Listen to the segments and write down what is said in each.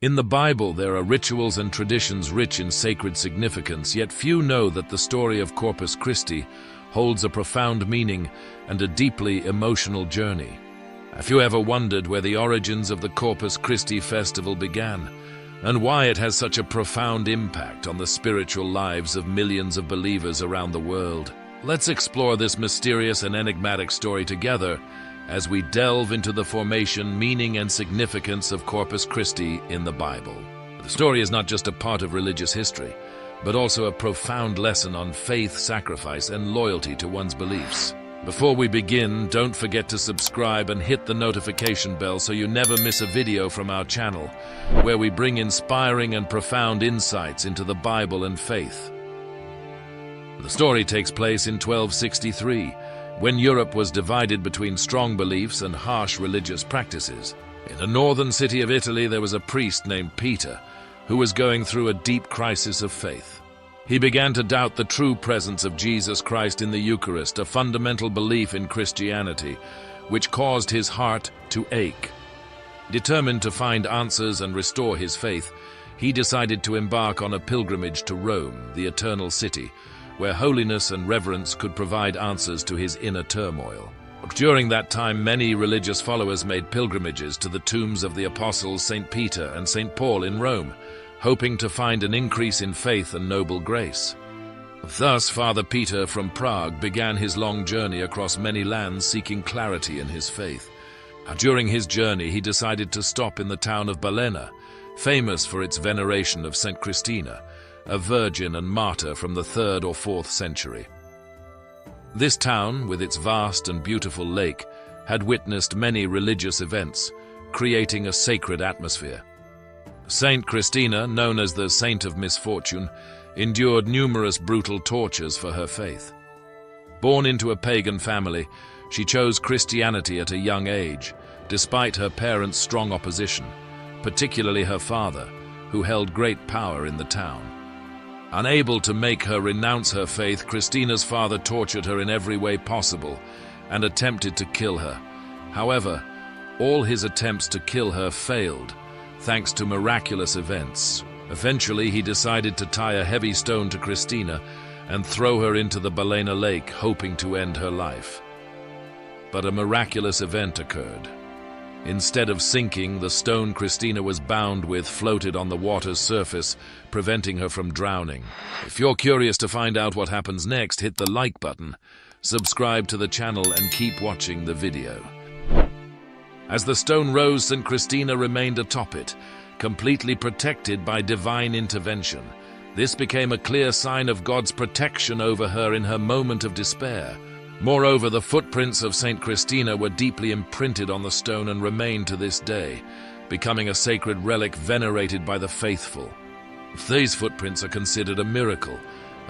In the Bible, there are rituals and traditions rich in sacred significance, yet few know that the story of Corpus Christi holds a profound meaning and a deeply emotional journey. Have you ever wondered where the origins of the Corpus Christi festival began, and why it has such a profound impact on the spiritual lives of millions of believers around the world? Let's explore this mysterious and enigmatic story together as we delve into the formation, meaning, and significance of Corpus Christi in the Bible. The story is not just a part of religious history, but also a profound lesson on faith, sacrifice, and loyalty to one's beliefs. Before we begin, don't forget to subscribe and hit the notification bell so you never miss a video from our channel, where we bring inspiring and profound insights into the Bible and faith. The story takes place in 1263, when Europe was divided between strong beliefs and harsh religious practices. In a northern city of Italy, there was a priest named Peter, who was going through a deep crisis of faith. He began to doubt the true presence of Jesus Christ in the Eucharist, a fundamental belief in Christianity, which caused his heart to ache. Determined to find answers and restore his faith, he decided to embark on a pilgrimage to Rome, the eternal city, where holiness and reverence could provide answers to his inner turmoil. During that time, many religious followers made pilgrimages to the tombs of the apostles St. Peter and St. Paul in Rome, hoping to find an increase in faith and noble grace. Thus, Father Peter from Prague began his long journey across many lands, seeking clarity in his faith. During his journey, he decided to stop in the town of Bolsena, famous for its veneration of Saint Christina, a virgin and martyr from the 3rd or 4th century. This town, with its vast and beautiful lake, had witnessed many religious events, creating a sacred atmosphere. Saint Christina, known as the Saint of Misfortune, endured numerous brutal tortures for her faith. Born into a pagan family, she chose Christianity at a young age, despite her parents' strong opposition, particularly her father, who held great power in the town. Unable to make her renounce her faith, Christina's father tortured her in every way possible and attempted to kill her. However, all his attempts to kill her failed, thanks to miraculous events. Eventually, he decided to tie a heavy stone to Christina and throw her into the Bolsena lake, hoping to end her life. But a miraculous event occurred. Instead of sinking, the stone Christina was bound with floated on the water's surface, preventing her from drowning. If you're curious to find out what happens next, hit the like button, subscribe to the channel, and keep watching the video. As the stone rose, St. Christina remained atop it, completely protected by divine intervention. This became a clear sign of God's protection over her in her moment of despair. Moreover, the footprints of St. Christina were deeply imprinted on the stone and remain to this day, becoming a sacred relic venerated by the faithful. These footprints are considered a miracle,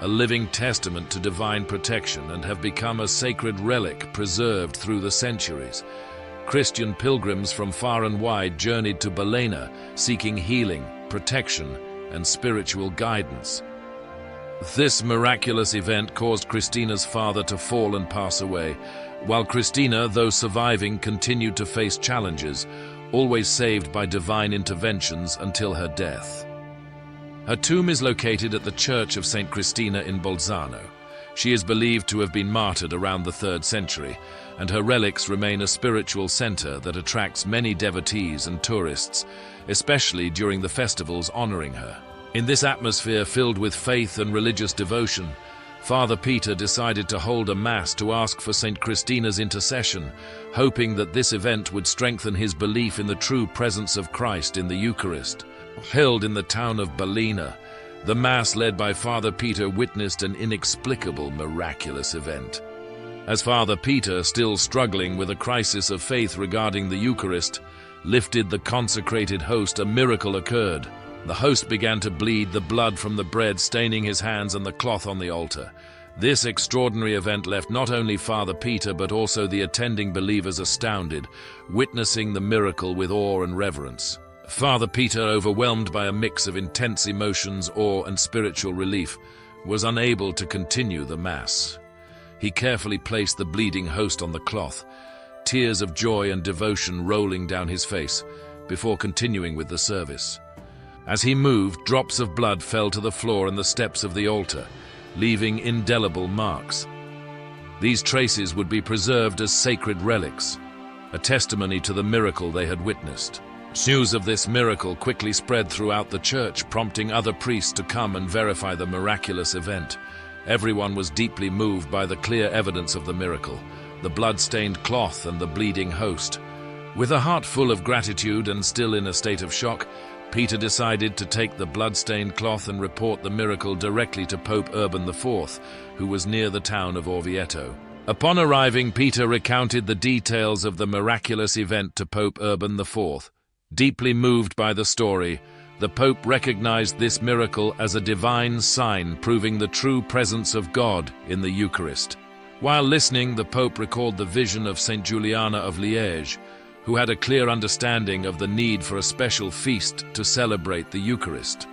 a living testament to divine protection, and have become a sacred relic preserved through the centuries. Christian pilgrims from far and wide journeyed to Bolsena, seeking healing, protection, and spiritual guidance. This miraculous event caused Christina's father to fall and pass away, while Christina, though surviving, continued to face challenges, always saved by divine interventions until her death. Her tomb is located at the Church of St. Christina in Bolzano. She is believed to have been martyred around the 3rd century, and her relics remain a spiritual center that attracts many devotees and tourists, especially during the festivals honoring her. In this atmosphere filled with faith and religious devotion, Father Peter decided to hold a Mass to ask for St. Christina's intercession, hoping that this event would strengthen his belief in the true presence of Christ in the Eucharist. Held in the town of Bolsena, the Mass led by Father Peter witnessed an inexplicable miraculous event. As Father Peter, still struggling with a crisis of faith regarding the Eucharist, lifted the consecrated host, a miracle occurred. The host began to bleed, the blood from the bread staining his hands and the cloth on the altar. This extraordinary event left not only Father Peter but also the attending believers astounded, witnessing the miracle with awe and reverence. Father Peter, overwhelmed by a mix of intense emotions, awe, and spiritual relief, was unable to continue the Mass. He carefully placed the bleeding host on the cloth, tears of joy and devotion rolling down his face, before continuing with the service. As he moved, drops of blood fell to the floor and the steps of the altar, leaving indelible marks. These traces would be preserved as sacred relics, a testimony to the miracle they had witnessed. News of this miracle quickly spread throughout the church, prompting other priests to come and verify the miraculous event. Everyone was deeply moved by the clear evidence of the miracle, the blood-stained cloth and the bleeding host. With a heart full of gratitude and still in a state of shock, Peter decided to take the blood-stained cloth and report the miracle directly to Pope Urban IV, who was near the town of Orvieto. Upon arriving, Peter recounted the details of the miraculous event to Pope Urban IV. Deeply moved by the story, the Pope recognized this miracle as a divine sign proving the true presence of God in the Eucharist. While listening, the Pope recalled the vision of Saint Juliana of Liège, who had a clear understanding of the need for a special feast to celebrate the Eucharist.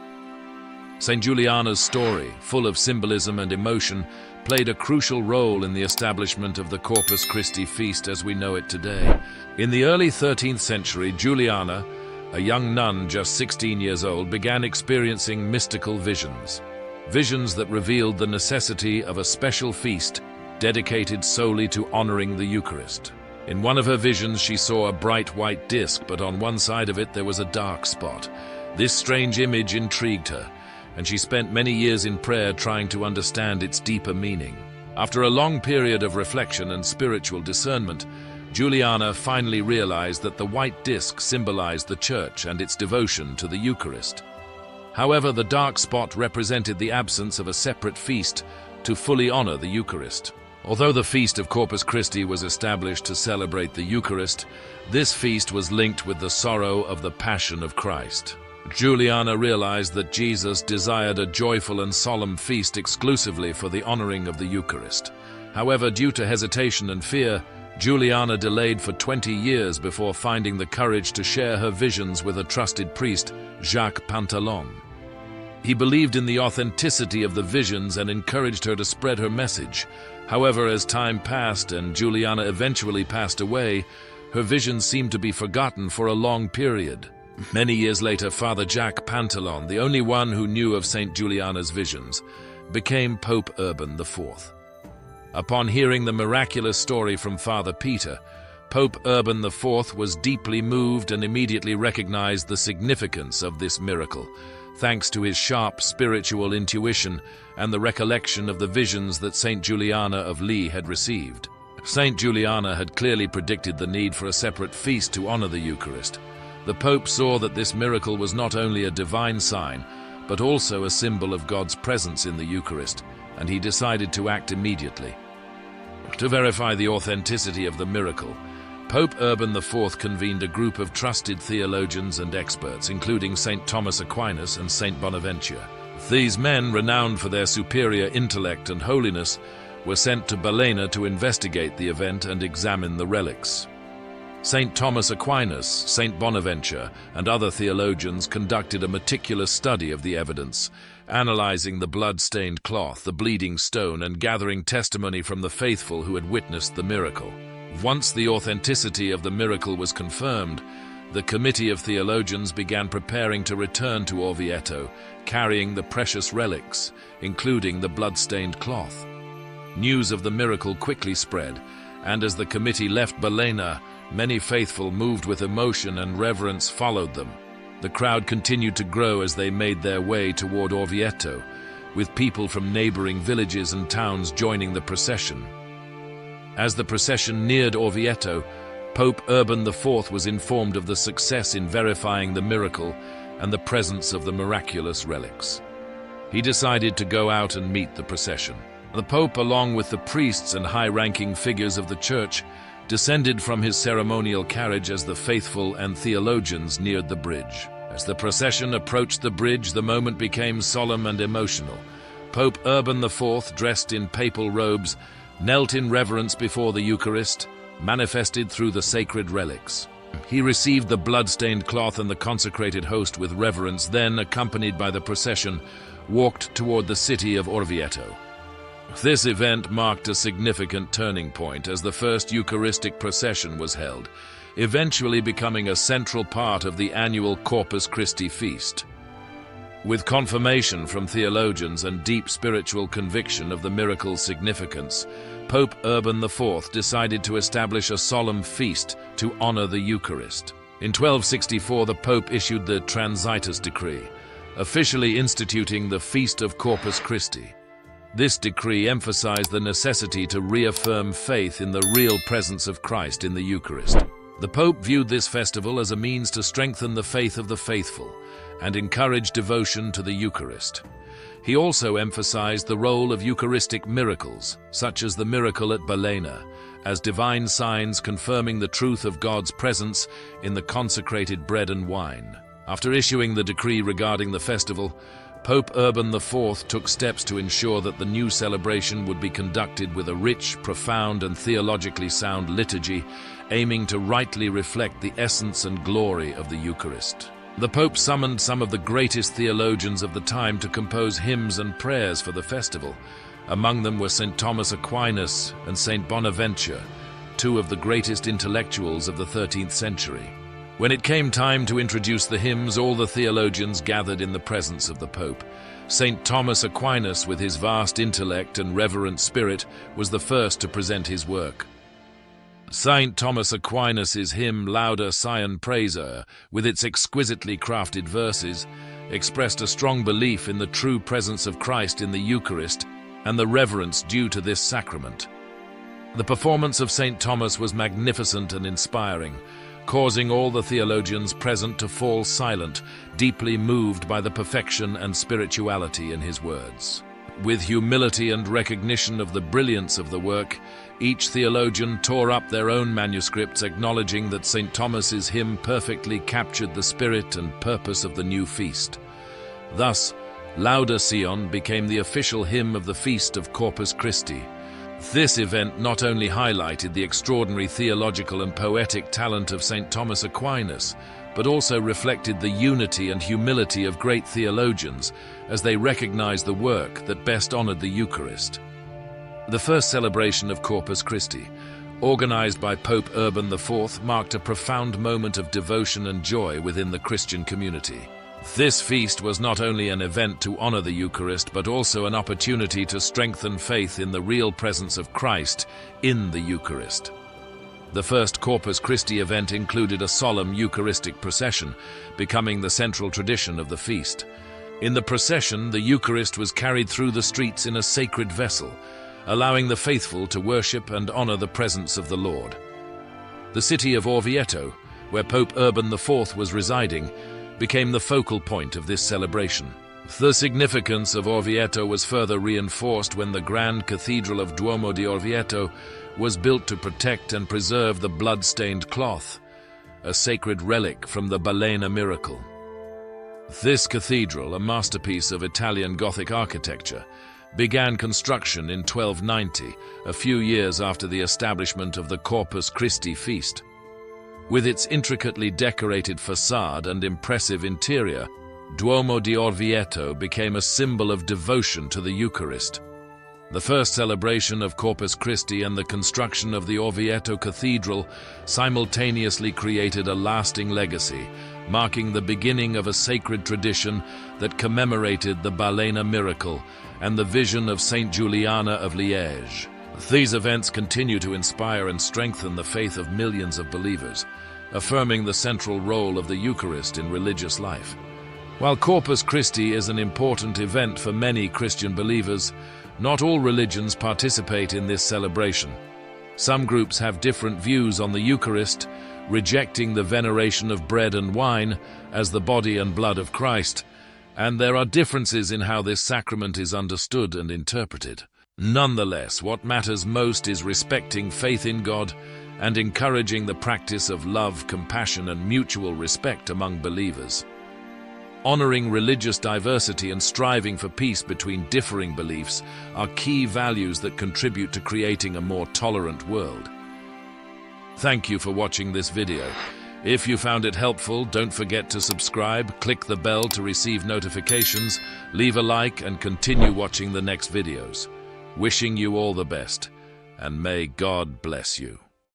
Saint Juliana's story, full of symbolism and emotion, played a crucial role in the establishment of the Corpus Christi feast as we know it today. In the early 13th century, Juliana, a young nun just 16 years old, began experiencing mystical visions. Visions that revealed the necessity of a special feast dedicated solely to honoring the Eucharist. In one of her visions, she saw a bright white disc, but on one side of it there was a dark spot. This strange image intrigued her, and she spent many years in prayer trying to understand its deeper meaning. After a long period of reflection and spiritual discernment, Juliana finally realized that the white disc symbolized the Church and its devotion to the Eucharist. However, the dark spot represented the absence of a separate feast to fully honor the Eucharist. Although the Feast of Corpus Christi was established to celebrate the Eucharist, this feast was linked with the sorrow of the Passion of Christ. Juliana realized that Jesus desired a joyful and solemn feast exclusively for the honoring of the Eucharist. However, due to hesitation and fear, Juliana delayed for 20 years before finding the courage to share her visions with a trusted priest, Jacques Pantalon. He believed in the authenticity of the visions and encouraged her to spread her message. However, as time passed and Juliana eventually passed away, her visions seemed to be forgotten for a long period. Many years later, Father Jacques Pantalon, the only one who knew of Saint Juliana's visions, became Pope Urban IV. Upon hearing the miraculous story from Father Peter, Pope Urban IV was deeply moved and immediately recognized the significance of this miracle, thanks to his sharp spiritual intuition and the recollection of the visions that Saint Juliana of Liège had received. Saint Juliana had clearly predicted the need for a separate feast to honor the Eucharist. The Pope saw that this miracle was not only a divine sign, but also a symbol of God's presence in the Eucharist, and he decided to act immediately. To verify the authenticity of the miracle, Pope Urban IV convened a group of trusted theologians and experts, including Saint Thomas Aquinas and Saint Bonaventure. These men, renowned for their superior intellect and holiness, were sent to Bolsena to investigate the event and examine the relics. Saint Thomas Aquinas, Saint Bonaventure, and other theologians conducted a meticulous study of the evidence, analyzing the blood-stained cloth, the bleeding stone, and gathering testimony from the faithful who had witnessed the miracle. Once the authenticity of the miracle was confirmed, the committee of theologians began preparing to return to Orvieto, carrying the precious relics, including the blood-stained cloth. News of the miracle quickly spread, and as the committee left Bolsena, many faithful, moved with emotion and reverence, followed them. The crowd continued to grow as they made their way toward Orvieto, with people from neighboring villages and towns joining the procession. As the procession neared Orvieto, Pope Urban IV was informed of the success in verifying the miracle and the presence of the miraculous relics. He decided to go out and meet the procession. The Pope, along with the priests and high-ranking figures of the Church, descended from his ceremonial carriage as the faithful and theologians neared the bridge. As the procession approached the bridge, the moment became solemn and emotional. Pope Urban IV, dressed in papal robes, knelt in reverence before the Eucharist, manifested through the sacred relics. He received the blood-stained cloth and the consecrated host with reverence, then, accompanied by the procession, walked toward the city of Orvieto. This event marked a significant turning point as the first Eucharistic procession was held, eventually becoming a central part of the annual Corpus Christi feast. With confirmation from theologians and deep spiritual conviction of the miracle's significance, Pope Urban IV decided to establish a solemn feast to honor the Eucharist. In 1264, the Pope issued the Transitus Decree, officially instituting the Feast of Corpus Christi. This decree emphasized the necessity to reaffirm faith in the real presence of Christ in the Eucharist. The Pope viewed this festival as a means to strengthen the faith of the faithful and encourage devotion to the Eucharist. He also emphasized the role of Eucharistic miracles, such as the miracle at Bolsena, as divine signs confirming the truth of God's presence in the consecrated bread and wine. After issuing the decree regarding the festival, Pope Urban IV took steps to ensure that the new celebration would be conducted with a rich, profound, and theologically sound liturgy, aiming to rightly reflect the essence and glory of the Eucharist. The Pope summoned some of the greatest theologians of the time to compose hymns and prayers for the festival. Among them were Saint Thomas Aquinas and Saint Bonaventure, two of the greatest intellectuals of the 13th century. When it came time to introduce the hymns, all the theologians gathered in the presence of the Pope. Saint Thomas Aquinas, with his vast intellect and reverent spirit, was the first to present his work. Saint Thomas Aquinas' hymn Lauda Sion, with its exquisitely crafted verses, expressed a strong belief in the true presence of Christ in the Eucharist and the reverence due to this sacrament. The performance of Saint Thomas was magnificent and inspiring, causing all the theologians present to fall silent, deeply moved by the perfection and spirituality in his words. With humility and recognition of the brilliance of the work, each theologian tore up their own manuscripts, acknowledging that St. Thomas's hymn perfectly captured the spirit and purpose of the new feast. Thus, Lauda Sion became the official hymn of the Feast of Corpus Christi. This event not only highlighted the extraordinary theological and poetic talent of St. Thomas Aquinas, but also reflected the unity and humility of great theologians as they recognized the work that best honored the Eucharist. The first celebration of Corpus Christi, organized by Pope Urban IV, marked a profound moment of devotion and joy within the Christian community. This feast was not only an event to honor the Eucharist, but also an opportunity to strengthen faith in the real presence of Christ in the Eucharist. The first Corpus Christi event included a solemn Eucharistic procession, becoming the central tradition of the feast. In the procession, the Eucharist was carried through the streets in a sacred vessel, allowing the faithful to worship and honor the presence of the Lord. The city of Orvieto, where Pope Urban IV was residing, became the focal point of this celebration. The significance of Orvieto was further reinforced when the Grand Cathedral of Duomo di Orvieto was built to protect and preserve the blood-stained cloth, a sacred relic from the Bolsena miracle. This cathedral, a masterpiece of Italian Gothic architecture, began construction in 1290, a few years after the establishment of the Corpus Christi feast. With its intricately decorated facade and impressive interior, Duomo di Orvieto became a symbol of devotion to the Eucharist. The first celebration of Corpus Christi and the construction of the Orvieto Cathedral simultaneously created a lasting legacy, marking the beginning of a sacred tradition that commemorated the Bolsena miracle and the vision of Saint Juliana of Liège. These events continue to inspire and strengthen the faith of millions of believers, affirming the central role of the Eucharist in religious life. While Corpus Christi is an important event for many Christian believers, not all religions participate in this celebration. Some groups have different views on the Eucharist, rejecting the veneration of bread and wine as the body and blood of Christ, and there are differences in how this sacrament is understood and interpreted. Nonetheless, what matters most is respecting faith in God and encouraging the practice of love, compassion, and mutual respect among believers. Honoring religious diversity and striving for peace between differing beliefs are key values that contribute to creating a more tolerant world. Thank you for watching this video. If you found it helpful, don't forget to subscribe, click the bell to receive notifications, leave a like, and continue watching the next videos. Wishing you all the best, and may God bless you.